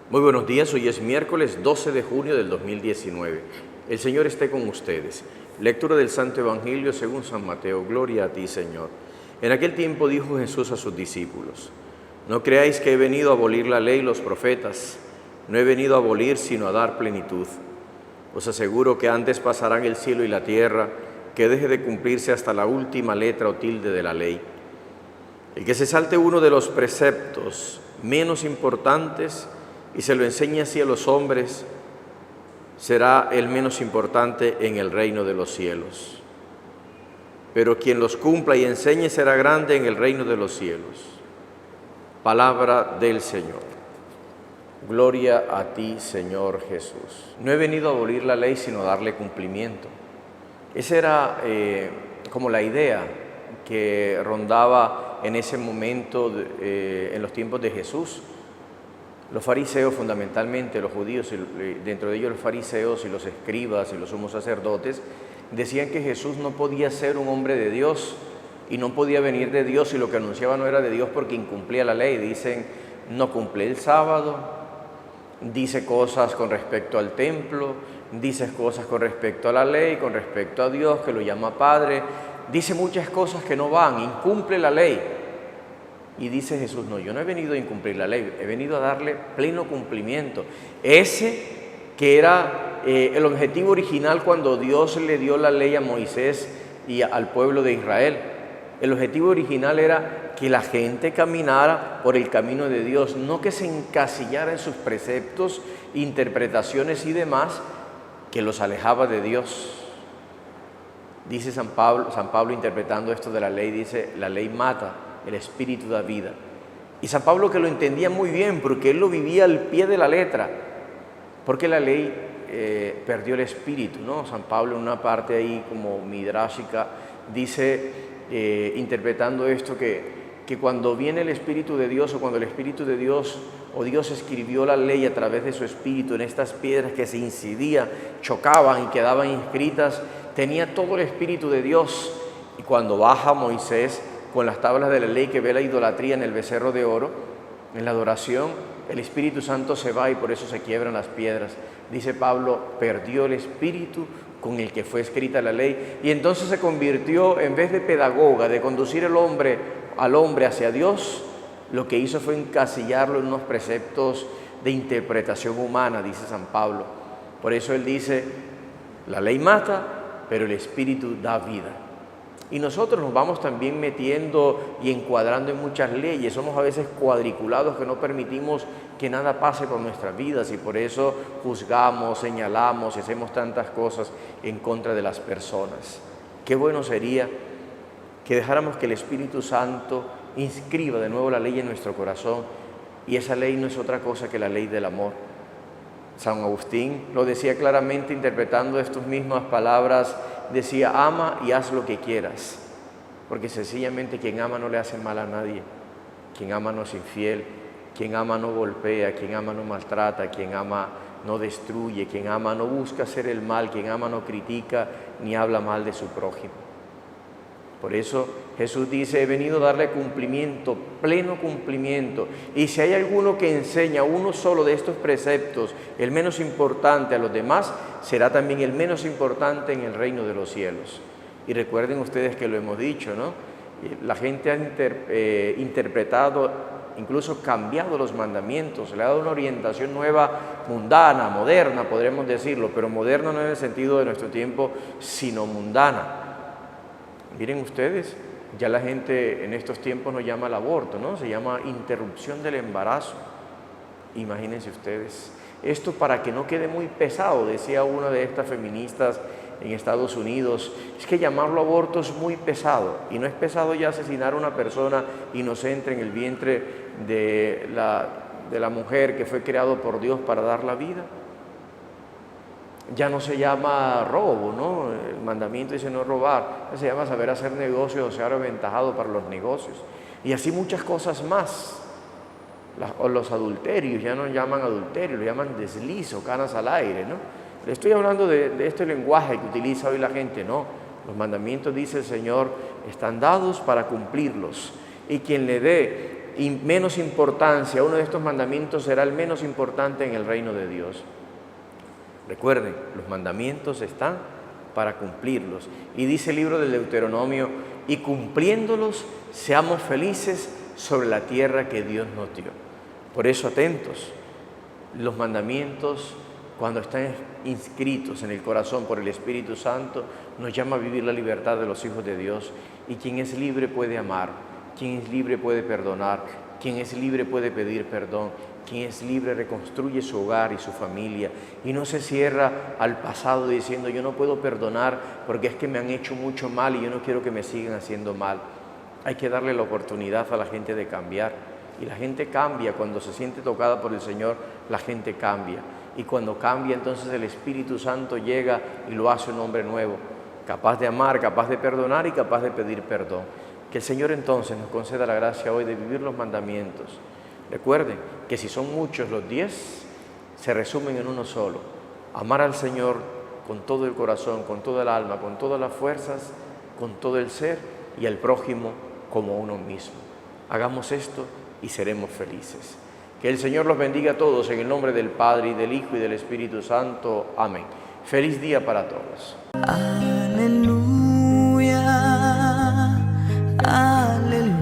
Muy buenos días, hoy es miércoles 12 de junio del 2019. El Señor esté con ustedes. Lectura del Santo Evangelio según San Mateo. Gloria a ti, Señor. En aquel tiempo dijo Jesús a sus discípulos: No creáis que he venido a abolir la ley y los profetas. No he venido a abolir, sino a dar plenitud. Os aseguro que antes pasarán el cielo y la tierra, que deje de cumplirse hasta la última letra o tilde de la ley. El que se salte uno de los preceptos menos importantes y se lo enseñe así a los hombres, será el menos importante en el reino de los cielos. Pero quien los cumpla y enseñe será grande en el reino de los cielos. Palabra del Señor. Gloria a ti, Señor Jesús. No he venido a abolir la ley, sino a darle cumplimiento. Esa era como la idea que rondaba en ese momento, en los tiempos de Jesús. Los fariseos, fundamentalmente los judíos, dentro de ellos los fariseos y los escribas y los sumos sacerdotes, decían que Jesús no podía ser un hombre de Dios y no podía venir de Dios si lo que anunciaba no era de Dios, porque incumplía la ley. Dicen, no cumple el sábado, dice cosas con respecto al templo, dice cosas con respecto a la ley, con respecto a Dios, que lo llama Padre, dice muchas cosas que no van, incumple la ley. Y dice Jesús: no, yo no he venido a incumplir la ley, he venido a darle pleno cumplimiento. Ese que era el objetivo original cuando Dios le dio la ley a Moisés y al pueblo de Israel. El objetivo original era que la gente caminara por el camino de Dios, no que se encasillara en sus preceptos, interpretaciones y demás, que los alejaba de Dios. Dice San Pablo interpretando esto de la ley, dice: la ley mata, el espíritu da vida. Y San Pablo, que lo entendía muy bien, porque él lo vivía al pie de la letra, porque la ley perdió el espíritu, ¿no? San Pablo, en una parte ahí como midrásica, dice, interpretando esto, que cuando viene el Espíritu de Dios, o cuando el Espíritu de Dios, o Dios escribió la ley a través de su Espíritu en estas piedras que se incidían, chocaban y quedaban inscritas, tenía todo el Espíritu de Dios. Y cuando baja Moisés con las tablas de la ley, que ve la idolatría en el becerro de oro, en la adoración, el Espíritu Santo se va y por eso se quiebran las piedras. Dice Pablo, perdió el Espíritu con el que fue escrita la ley, y entonces se convirtió, en vez de pedagoga, de conducir al hombre hacia Dios, lo que hizo fue encasillarlo en unos preceptos de interpretación humana, dice San Pablo. Por eso él dice, la ley mata, pero el Espíritu da vida. Y nosotros nos vamos también metiendo y encuadrando en muchas leyes. Somos a veces cuadriculados, que no permitimos que nada pase por nuestras vidas, y por eso juzgamos, señalamos y hacemos tantas cosas en contra de las personas. Qué bueno sería que dejáramos que el Espíritu Santo inscriba de nuevo la ley en nuestro corazón, y esa ley no es otra cosa que la ley del amor. San Agustín lo decía claramente, interpretando estas mismas palabras, decía: ama y haz lo que quieras, porque sencillamente quien ama no le hace mal a nadie, quien ama no es infiel, quien ama no golpea, quien ama no maltrata, quien ama no destruye, quien ama no busca hacer el mal, quien ama no critica ni habla mal de su prójimo. Por eso Jesús dice: he venido a darle cumplimiento, pleno cumplimiento. Y si hay alguno que enseña uno solo de estos preceptos, el menos importante a los demás, será también el menos importante en el reino de los cielos. Y recuerden ustedes que lo hemos dicho, ¿no? La gente ha interpretado, incluso cambiado los mandamientos, le ha dado una orientación nueva, mundana, moderna, podremos decirlo, pero moderna no en el sentido de nuestro tiempo, sino mundana. Miren ustedes, ya la gente en estos tiempos no llama al aborto, ¿no? Se llama interrupción del embarazo. Imagínense ustedes. Esto, para que no quede muy pesado, decía una de estas feministas en Estados Unidos, es que llamarlo aborto es muy pesado. Y no es pesado ya asesinar a una persona inocente en el vientre de la mujer que fue creado por Dios para dar la vida. Ya no se llama robo, ¿no? El mandamiento dice no robar, se llama saber hacer negocios o ser aventajado para los negocios. Y así muchas cosas más. O los adulterios, ya no llaman adulterio, lo llaman deslizo, canas al aire, ¿no? Le estoy hablando de este lenguaje que utiliza hoy la gente, no. Los mandamientos, dice el Señor, están dados para cumplirlos. Y quien le dé menos importancia, uno de estos mandamientos será el menos importante en el reino de Dios. Recuerden, los mandamientos están para cumplirlos. Y dice el libro del Deuteronomio, y cumpliéndolos seamos felices sobre la tierra que Dios nos dio. Por eso atentos, los mandamientos cuando están inscritos en el corazón por el Espíritu Santo nos llama a vivir la libertad de los hijos de Dios. Y quien es libre puede amar, quien es libre puede perdonar, quien es libre puede pedir perdón, quien es libre reconstruye su hogar y su familia y no se cierra al pasado diciendo yo no puedo perdonar porque es que me han hecho mucho mal y yo no quiero que me sigan haciendo mal. Hay que darle la oportunidad a la gente de cambiar y la gente cambia cuando se siente tocada por el Señor, la gente cambia y cuando cambia entonces el Espíritu Santo llega y lo hace un hombre nuevo, capaz de amar, capaz de perdonar y capaz de pedir perdón. Que el Señor entonces nos conceda la gracia hoy de vivir los mandamientos. Recuerden que si son muchos los 10, se resumen en uno solo. Amar al Señor con todo el corazón, con toda el alma, con todas las fuerzas, con todo el ser y al prójimo como uno mismo. Hagamos esto y seremos felices. Que el Señor los bendiga a todos en el nombre del Padre y del Hijo y del Espíritu Santo. Amén. Feliz día para todos. Aleluya, aleluya.